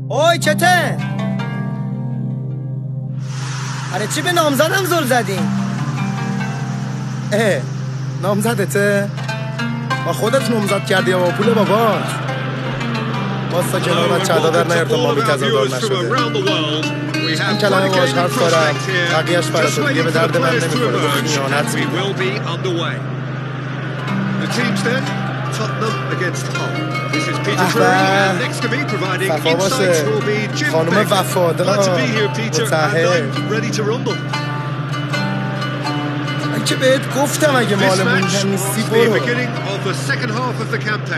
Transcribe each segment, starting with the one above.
اوی چته؟ آره چی به نامزدم زل زدین؟ نامزدته؟ با خودت نامزد کردی یا با پول بابات؟ باستا کنار من چهدادر نیار تا مامی تزادار نشده. این کلمه باش حرف دارم، بقیهش براتو دیگه به درد من نمیخوره، با خیانت میده. صفا باشه خانوم وفادار متحر. من که بهت گفتم اگه مالمون نیستی برو.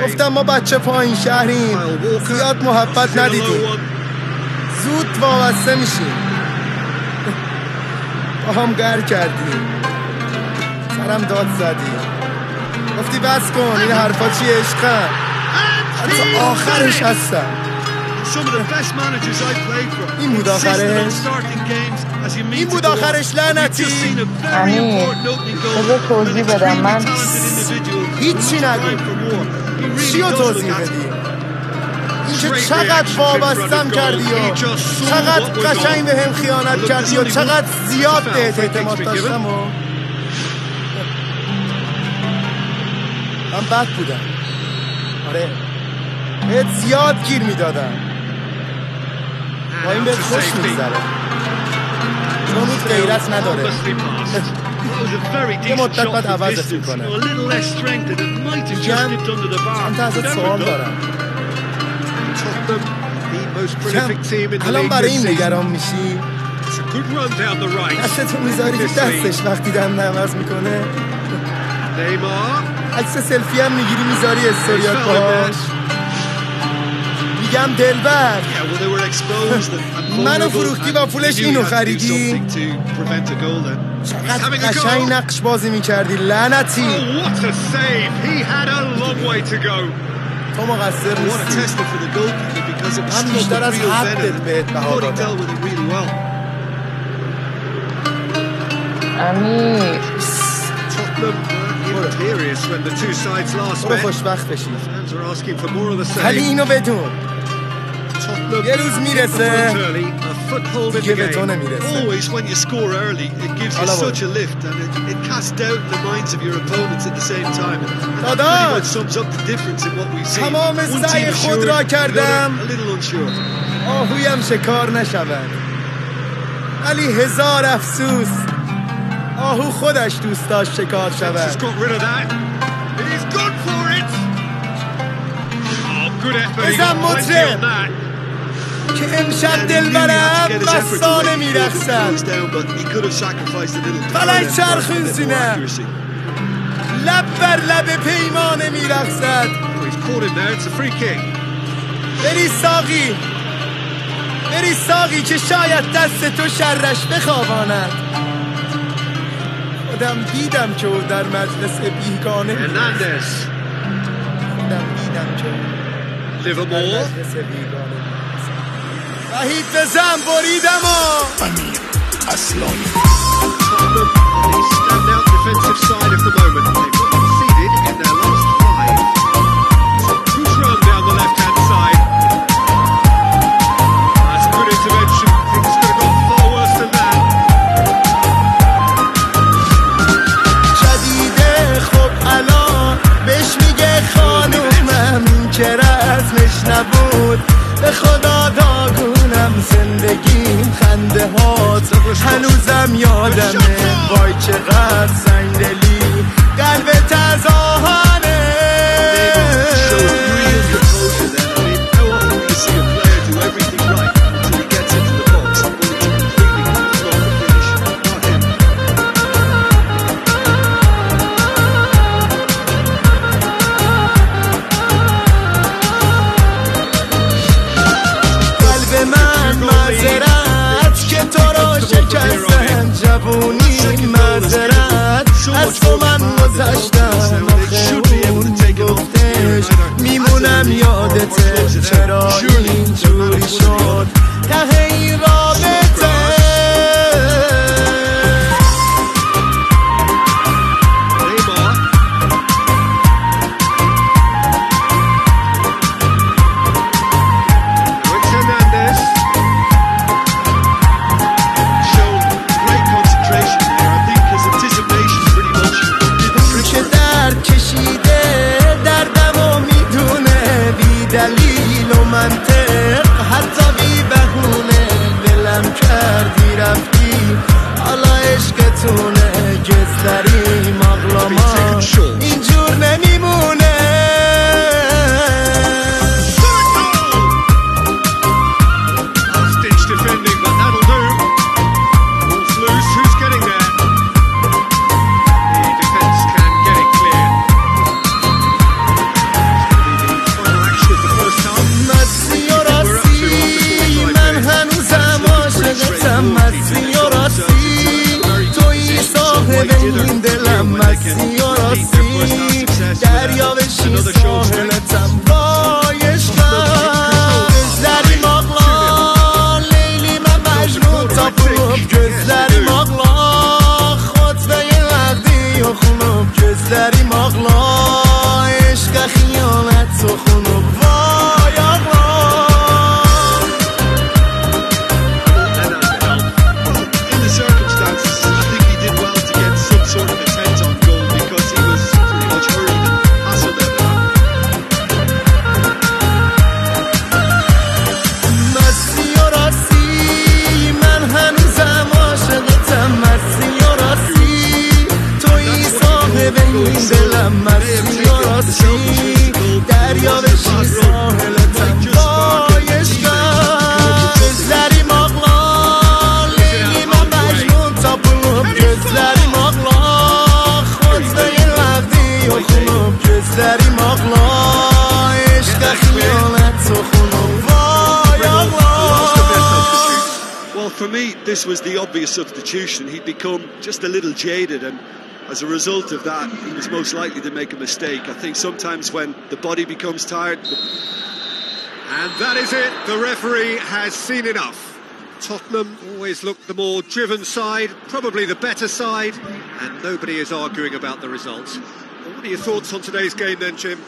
گفتم ما بچه پایین شهریم، زیاد محبت ندیدیم، زود وابسته میشیم. با هم گر کردیم، سرم داد زدی، گفتی بس کن این حرفا چیه عشقم، حتی آخرش هستم. این بود آخرش، این بود آخرش لعنتی. امیر بذار توضیح بدم. من هیچی نگو. چیو توضیح بدی؟ این که چقدر وابستم کردی و چقدر قشنگ به هم خیانت کردی و چقدر زیاد بهت اعتماد داشتم و من بد بودم. آره بهت زیاد گیر میدادم، با این بهت خوش میگذره چون اون غیرت نداره. یه مدت بعد عوضت میکنه. میگم چند تا ازت سوال دارم. الان برای این نگران میشی؟ دستتو میذاری تو دستش وقتی دم عوض میکنه؟ عکس سلفی هم میگیری میذاری استوریات باش؟ میگم دلبر منو فروختی با پولش اینو خریدی؟ چقدر قشنگ نقش بازی میکردی لعنتی. تو مقصر نیستی، من بیشتر از حدت بهت بها دادم. امیر برو خوشبخت بشی، ولی اینو بدون یه روز میرسه دیگه به تو نمیرسه. داداش تمام سعی خود را کردم آهویم شکار نشود، ولی هزار افسوس آهو خودش دوست داشت شکار شود. بزن مطرب که امشب دلبرم بستانه میرخصد، فلک چرخون زینه لب بر لب پیمانه میرخصد. بری ساقی که شاید دست تو شرش بخواباند. خودم دیدم که او در مجلس بیگانه خودم دیدم که در مجلس بیگانه وحید بزن بریدم و امیر اصلانی. شدیده خب الان بهش میگه خانومم، این که رسمش نبود به خدا داغونم. زندگیم خنده هات هنوزم یادمه، وای چقدر سنگدلی قلبت از آهنه. قلب من معذرت که تو رو شکسته، از تو من گذشتم اون گفتش میمونم یادته چرا اینجوری شد ته این رابطه دلیل و منطق حتی بی بهونه دلم کردی رفتی حالا عشقتونه گذری مغلاما اینجور نمیمونه مستی و راستی توی صاحب این دلم مستی و راستی دریا بشی ساحلتم وای عشقم gözlerim ağlar لیلی من مجنون tapılıp gözlerim ağlar خطبه وقتی و خونوب gözlerim ağlar عشق خیانت و خونوب وای ağlar دلم مستی و راستی دریا بشی ساحلتم وای عشقم gözlerim ağlar لیلی من مجنون tapılıp gözlerim ağlar خطبه وقتی و خونوب gözlerim ağlar عشق خیانت و خونوب وای ağlar. Well, for me, this was the obvious substitution. He'd become just a little jaded, and as a result of that, he was most likely to make a mistake. I think sometimes when the body becomes tired... And that is it. The referee has seen enough. Tottenham always looked the more driven side, probably the better side, and nobody is arguing about the results. What are your thoughts on today's game then, Jim?